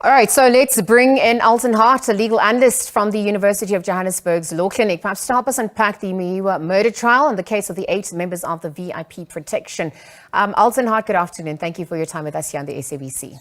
All right, so let's bring in Alton Hart, a legal analyst from the University of Johannesburg's Law Clinic, perhaps to help us unpack the Meyiwa murder trial and the case of the 8 members of the VIP protection. Alton Hart, good afternoon. Thank you for your time with us here on the SABC.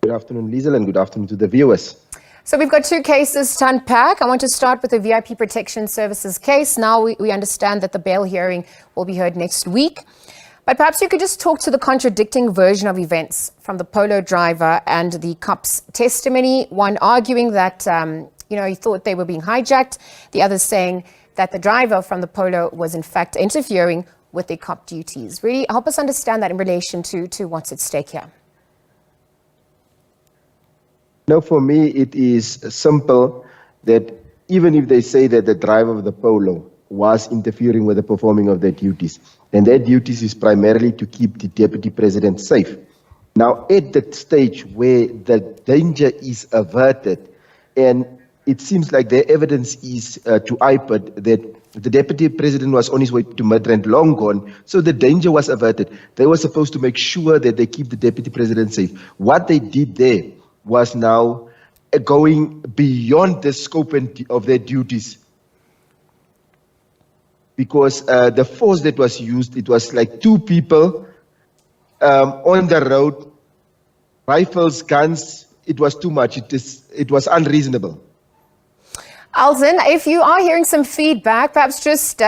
Good afternoon, Liesel, and good afternoon to the viewers. So we've got 2 cases to unpack. I want to start with the VIP Protection Services case. Now we understand that the bail hearing will be heard next week. But perhaps you could just talk to the contradicting version of events from the Polo driver and the cop's testimony. One arguing that, he thought they were being hijacked. The other saying that the driver from the Polo was in fact interfering with their cop duties. Really help us understand that in relation to what's at stake here. Now, for me, it is simple that even if they say that the driver of the Polo was interfering with the performing of their duties, and their duties is primarily to keep the deputy president safe. Now, at that stage where the danger is averted, and it seems like the evidence is to IPID that the deputy president was on his way to Midrand, long gone, so the danger was averted. They were supposed to make sure that they keep the deputy president safe. What they did there was now going beyond the scope of their duties, because the force that was used, it was like 2 people on the road, rifles, guns. It was too much. It was unreasonable. Alton, if you are hearing some feedback, perhaps just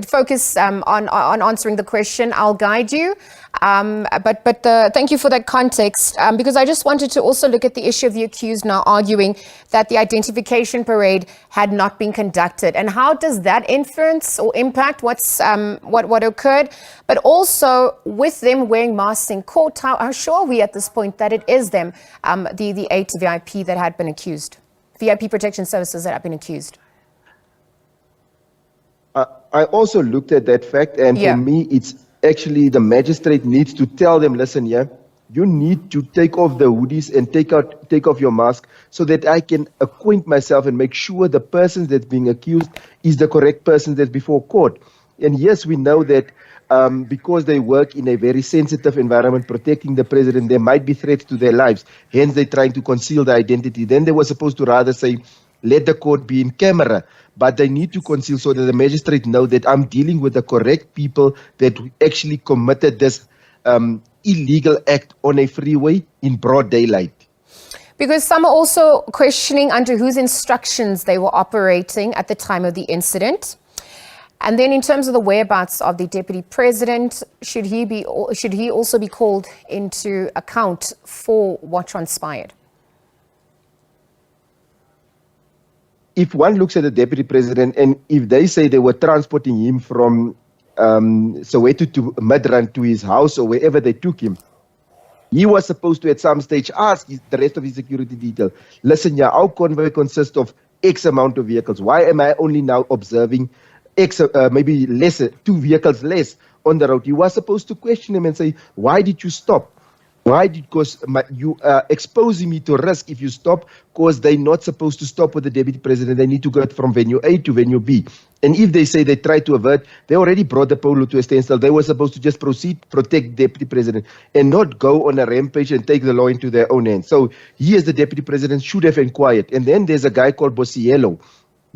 focus on answering the question. I'll guide you. But thank you for that context, because I just wanted to also look at the issue of the accused now arguing that the identification parade had not been conducted. And how does that influence or impact what occurred? But also with them wearing masks in court, how sure are we at this point that it is them, the 8 VIP that had been accused? VIP Protection Services that have been accused? I also looked at that fact, and for me, it's actually the magistrate needs to tell them, listen, you need to take off the hoodies and take off your mask so that I can acquaint myself and make sure the person that's being accused is the correct person that's before court. And yes, we know that because they work in a very sensitive environment, protecting the president, there might be threats to their lives. Hence, they're trying to conceal the identity. Then they were supposed to rather say, let the court be in camera. But they need to conceal so that the magistrate know that I'm dealing with the correct people that actually committed this illegal act on a freeway in broad daylight. Because some are also questioning under whose instructions they were operating at the time of the incident. And then in terms of the whereabouts of the deputy president, should he also be called into account for what transpired? If one looks at the deputy president, and if they say they were transporting him from Soweto to Midrand to his house or wherever they took him, he was supposed to at some stage ask the rest of his security detail, listen, our convoy consists of X amount of vehicles. Why am I only now observing X, maybe less, 2 vehicles less on the road? You were supposed to question him and say, why did you stop? Because you are exposing me to risk if you stop, because they're not supposed to stop with the deputy president. They need to go from venue A to venue B. And if they say they try to avert, they already brought the Polo to a standstill. They were supposed to just proceed, protect the deputy president, and not go on a rampage and take the law into their own hands. So he, as the deputy president, should have inquired. And then there's a guy called Bosiello.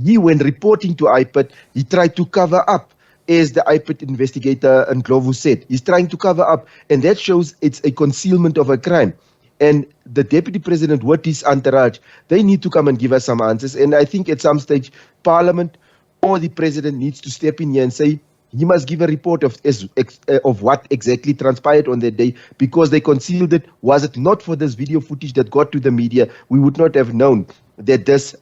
He, when reporting to IPID, he tried to cover up, as the IPID investigator and Glovu said. He's trying to cover up, and that shows it's a concealment of a crime. And the deputy president with his entourage, they need to come and give us some answers. And I think at some stage, Parliament or the president needs to step in here and say, he must give a report of what exactly transpired on that day, because they concealed it. Was it not for this video footage that got to the media, we would not have known that this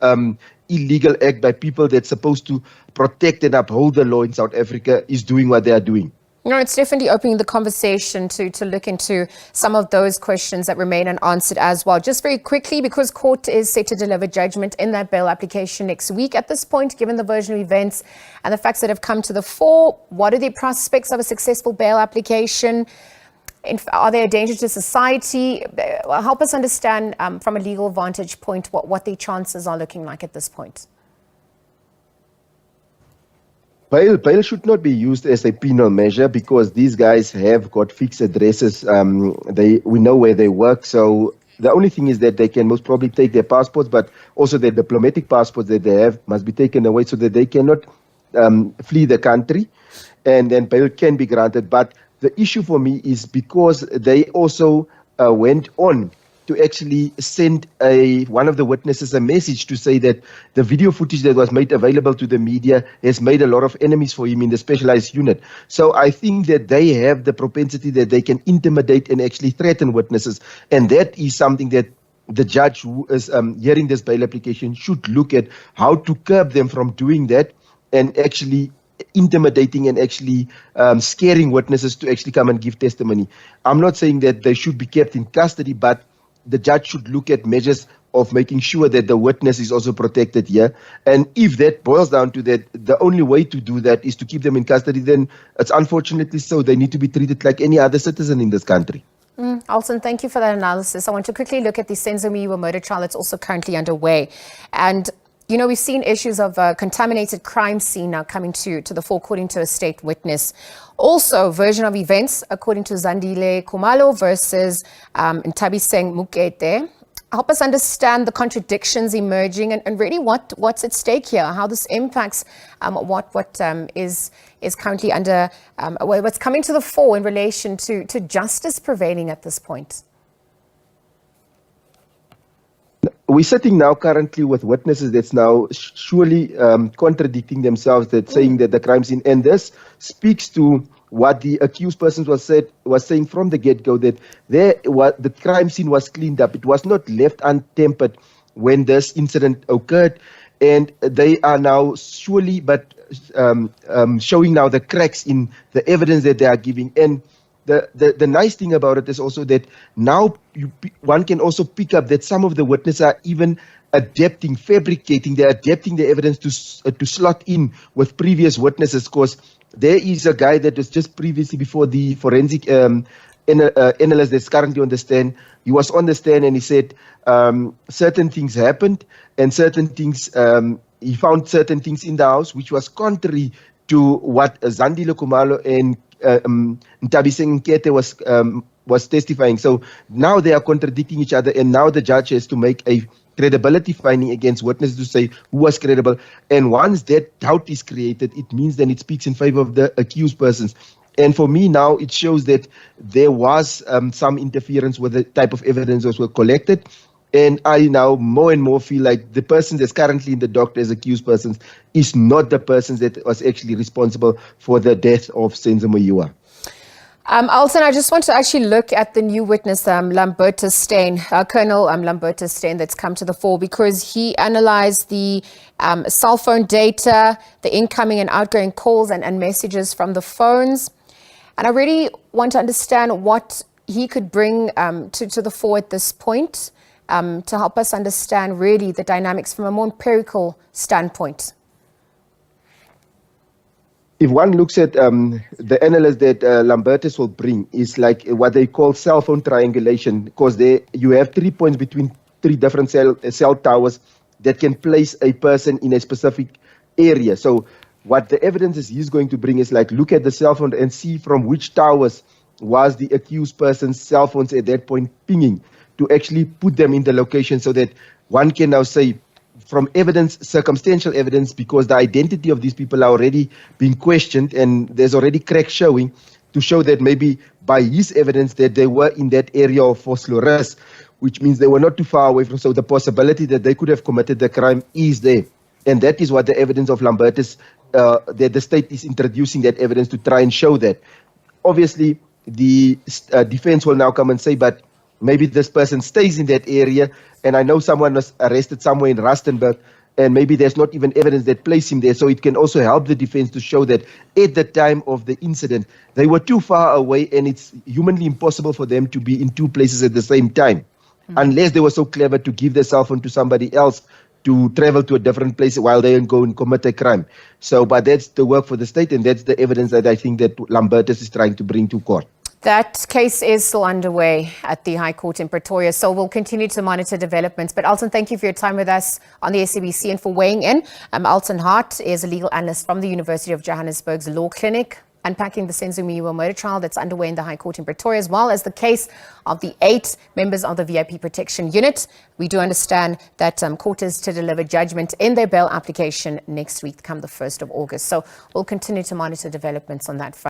illegal act by people that's supposed to protect and uphold the law in South Africa is doing what they are doing. No, it's definitely opening the conversation to look into some of those questions that remain unanswered as well. Just very quickly, because court is set to deliver judgment in that bail application next week. At this point, given the version of events and the facts that have come to the fore, what are the prospects of a successful bail application? Are they a danger to society? Help us understand from a legal vantage point what the chances are looking like at this point. Bail should not be used as a penal measure because these guys have got fixed addresses. We know where they work, so the only thing is that they can most probably take their passports, but also their diplomatic passports that they have must be taken away so that they cannot flee the country, and then bail can be granted. But the issue for me is because they also went on to actually send one of the witnesses a message to say that the video footage that was made available to the media has made a lot of enemies for him in the specialized unit. So I think that they have the propensity that they can intimidate and actually threaten witnesses. And that is something that the judge who is hearing this bail application should look at how to curb them from doing that and actually intimidating and actually scaring witnesses to actually come and give testimony. I'm not saying that they should be kept in custody, but the judge should look at measures of making sure that the witness is also protected here. And if that boils down to that, the only way to do that is to keep them in custody, then it's unfortunately so. They need to be treated like any other citizen in this country. Alton, thank you for that analysis. I want to quickly look at the Senzo Meyiwa murder trial that's also currently underway. And, you know, we've seen issues of a contaminated crime scene now coming to the fore, according to a state witness. Also, version of events, according to Zandile Khumalo versus Ntabiseng Mukete. Help us understand the contradictions emerging and really what's at stake here, how this impacts what is currently under, what's coming to the fore in relation to justice prevailing at this point. We're sitting now currently with witnesses that's now surely contradicting themselves, that saying that the crime scene, and this speaks to what the accused persons was saying from the get-go, that the crime scene was cleaned up. It was not left untempered when this incident occurred, and they are now surely but showing now the cracks in the evidence that they are giving. And the nice thing about it is also that now one can also pick up that some of the witnesses are even fabricating, they're adapting the evidence to slot in with previous witnesses. Because there is a guy that was just previously before the forensic analyst that's currently on the stand. He was on the stand and he said certain things happened and certain things, he found certain things in the house which was contrary to what Zandile Khumalo and Ntabiseng Mukete was testifying. So now they are contradicting each other, and now the judge has to make a credibility finding against witnesses to say who was credible. And once that doubt is created, it means then it speaks in favor of the accused persons. And for me now, it shows that there was some interference with the type of evidence that was collected. And I now more and more feel like the person that's currently in the dock as accused persons is not the person that was actually responsible for the death of Senzo Meyiwa. Alton, I just want to actually look at the new witness, Lambertus Steyn, Colonel Lambertus Steyn, that's come to the fore, because he analyzed the cell phone data, the incoming and outgoing calls and messages from the phones. And I really want to understand what he could bring to the fore at this point. To help us understand really the dynamics from a more empirical standpoint. If one looks at the analysis that Lambertus will bring, is like what they call cell phone triangulation, because you have 3 points between 3 different cell towers that can place a person in a specific area. So what the evidence is he's going to bring is like look at the cell phone and see from which towers was the accused person's cell phones at that point pinging, to actually put them in the location so that one can now say from evidence, circumstantial evidence, because the identity of these people are already being questioned and there's already cracks showing, to show that maybe by his evidence that they were in that area of Vosloorus, which means they were not too far away from, so the possibility that they could have committed the crime is there. And that is what the evidence of Lambertus, that the state is introducing that evidence to try and show that. Obviously, the defense will now come and say, but maybe this person stays in that area, and I know someone was arrested somewhere in Rustenburg, and maybe there's not even evidence that placed him there. So it can also help the defense to show that at the time of the incident, they were too far away, and it's humanly impossible for them to be in 2 places at the same time, unless they were so clever to give their cell phone to somebody else to travel to a different place while they go and commit a crime. So, but that's the work for the state, and that's the evidence that I think that Lambertus is trying to bring to court. That case is still underway at the High Court in Pretoria, so we'll continue to monitor developments. But Alton, thank you for your time with us on the SABC and for weighing in. Alton Hart is a legal analyst from the University of Johannesburg's Law Clinic, unpacking the Senzo Meyiwa murder trial that's underway in the High Court in Pretoria, as well as the case of the 8 members of the VIP Protection Unit. We do understand that court is to deliver judgment in their bail application next week, come the 1st of August. So we'll continue to monitor developments on that front.